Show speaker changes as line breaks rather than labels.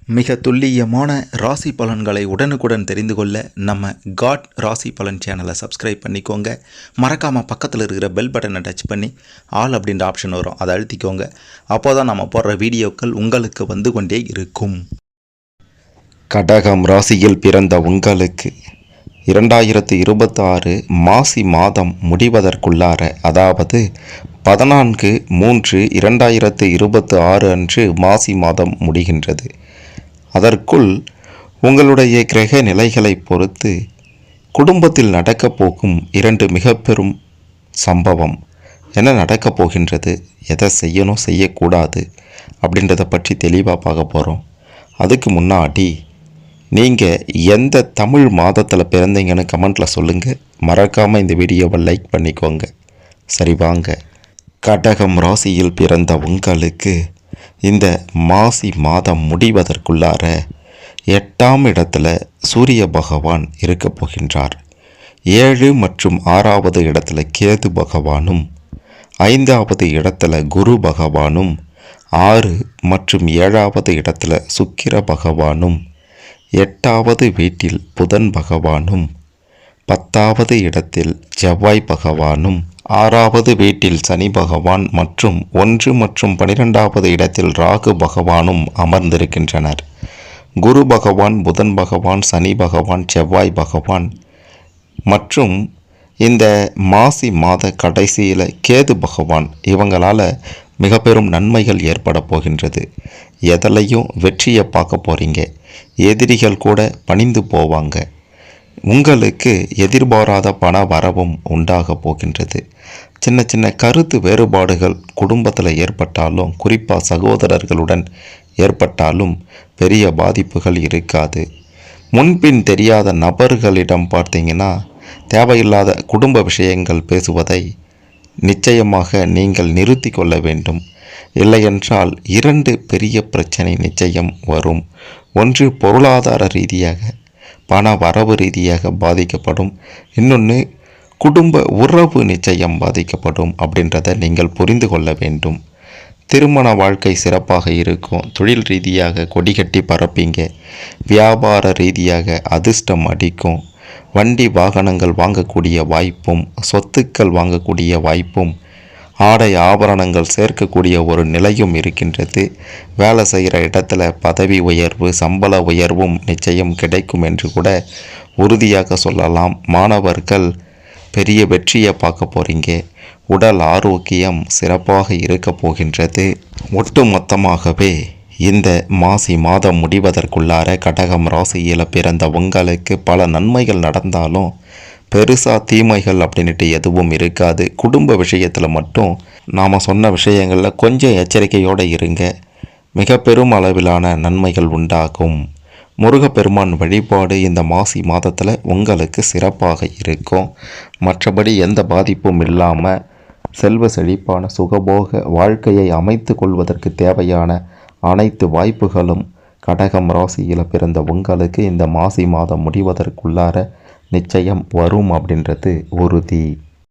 மிக துல்லியமான ராசி பலன்களை உடனுக்குடன் தெரிந்து கொள்ள நம்ம காட் ராசி பலன் சேனலை சப்ஸ்கிரைப் பண்ணிக்கோங்க. மறக்காமல் பக்கத்தில் இருக்கிற பெல் பட்டனை டச் பண்ணி ஆல் அப்படின்ற ஆப்ஷன் வரும், அதை அழுத்திக்கோங்க. அப்போ தான் நம்ம போடுற வீடியோக்கள் உங்களுக்கு வந்து கொண்டே இருக்கும்.
கடகம் ராசியில் பிறந்த உங்களுக்கு 2026 மாசி மாதம் முடிவதற்குள்ளார, அதாவது 14/3/2026 அன்று மாசி மாதம் முடிகின்றது. அதற்குள் உங்களுடைய கிரக நிலைகளை பொறுத்து குடும்பத்தில் நடக்கப் போகும் 2 மிக பெரும் சம்பவம் என்ன நடக்கப் போகின்றது, எதை செய்யணும் செய்யக்கூடாது அப்படின்றத பற்றி தெளிவாக பார்க்க போகிறோம். அதுக்கு முன்னாடி நீங்கள் எந்த தமிழ் மாதத்தில் பிறந்தீங்கன்னு கமெண்ட்டில் சொல்லுங்கள். மறக்காமல் இந்த வீடியோவை லைக் பண்ணிக்கோங்க. சரி வாங்க. கடகம் ராசியில் பிறந்த உங்களுக்கு இந்த மாசி மாதம் முடிவதற்குள்ளார 8ஆம் இடத்துல சூரிய பகவான் இருக்க போகின்றார். 7 மற்றும் 6வது இடத்துல கேது பகவானும், 5வது இடத்துல குரு பகவானும், 6 மற்றும் 7வது இடத்துல சுக்கிர பகவானும், 8வது வீட்டில் புதன் பகவானும், 10வது இடத்தில் செவ்வாய் பகவானும், 6வது வீட்டில் சனி பகவான் மற்றும் 1 மற்றும் 12வது இடத்தில் ராகு பகவானும் அமர்ந்திருக்கின்றனர். குரு பகவான், புதன் பகவான், சனி பகவான், செவ்வாய் பகவான் மற்றும் இந்த மாசி மாத கடைசியில் கேது பகவான், இவங்களால் மிக பெரும் நன்மைகள் ஏற்பட போகின்றது. எதிலையும் வெற்றியை பார்க்க போகிறீங்க. எதிரிகள் கூட பணிந்து போவாங்க. உங்களுக்கு எதிர்பாராத பண வரவும் உண்டாக போகின்றது. சின்ன சின்ன கருத்து வேறுபாடுகள் குடும்பத்தில் ஏற்பட்டாலும், குறிப்பாக சகோதரர்களுடன் ஏற்பட்டாலும் பெரிய பாதிப்புகள் இருக்காது. முன்பின் தெரியாத நபர்களிடம் பார்த்தீங்கன்னா தேவையில்லாத குடும்ப விஷயங்கள் பேசுவதை நிச்சயமாக நீங்கள் நிறுத்தி கொள்ள வேண்டும். இல்லையென்றால் 2 பெரிய பிரச்சனை நிச்சயம் வரும். ஒன்று பொருளாதார ரீதியாக, பண வரவு ரீதியாக பாதிக்கப்படும். இன்னொன்று குடும்ப உறவு நிச்சயம் பாதிக்கப்படும். அப்படின்றத நீங்கள் புரிந்து கொள்ள வேண்டும். திருமண வாழ்க்கை சிறப்பாக இருக்கும். தொழில் ரீதியாக கொடிகட்டி பறப்பீங்க. வியாபார ரீதியாக அதிர்ஷ்டம் அடிக்கும். வண்டி வாகனங்கள் வாங்கக்கூடிய வாய்ப்பும், சொத்துக்கள் வாங்கக்கூடிய வாய்ப்பும், ஆடை ஆபரணங்கள் சேர்க்கக்கூடிய ஒரு நிலையும் இருக்கின்றது. வேலை செய்கிற இடத்துல பதவி உயர்வு, சம்பள உயர்வும் நிச்சயம் கிடைக்கும் என்று கூட உறுதியாக சொல்லலாம். மாணவர்கள் பெரிய வெற்றியை பார்க்க போகிறீங்க. உடல் ஆரோக்கியம் சிறப்பாக இருக்க போகின்றது. ஒட்டு மொத்தமாகவே இந்த மாசி மாதம் முடிவதற்குள்ளார கடகம் ராசியில் பிறந்த உங்களுக்கு பல நன்மைகள் நடந்தாலும் பெருசாக தீமைகள் அப்படின்ட்டு எதுவும் இருக்காது. குடும்ப விஷயத்தில் மட்டும் நாம் சொன்ன விஷயங்களில் கொஞ்சம் எச்சரிக்கையோடு இருங்க. மிக பெரும் அளவிலான நன்மைகள் உண்டாகும். முருகப்பெருமான் வழிபாடு இந்த மாசி மாதத்தில் உங்களுக்கு சிறப்பாக இருக்கும். மற்றபடி எந்த பாதிப்பும் இல்லாமல் செல்வ செழிப்பான சுகபோக வாழ்க்கையை அமைத்து கொள்வதற்கு தேவையான அனைத்து வாய்ப்புகளும் கடகம் ராசியில் பிறந்த உங்களுக்கு இந்த மாசி மாதம் முடிவதற்குள்ளார நிச்சயம் வரும் அப்படின்றது உறுதி.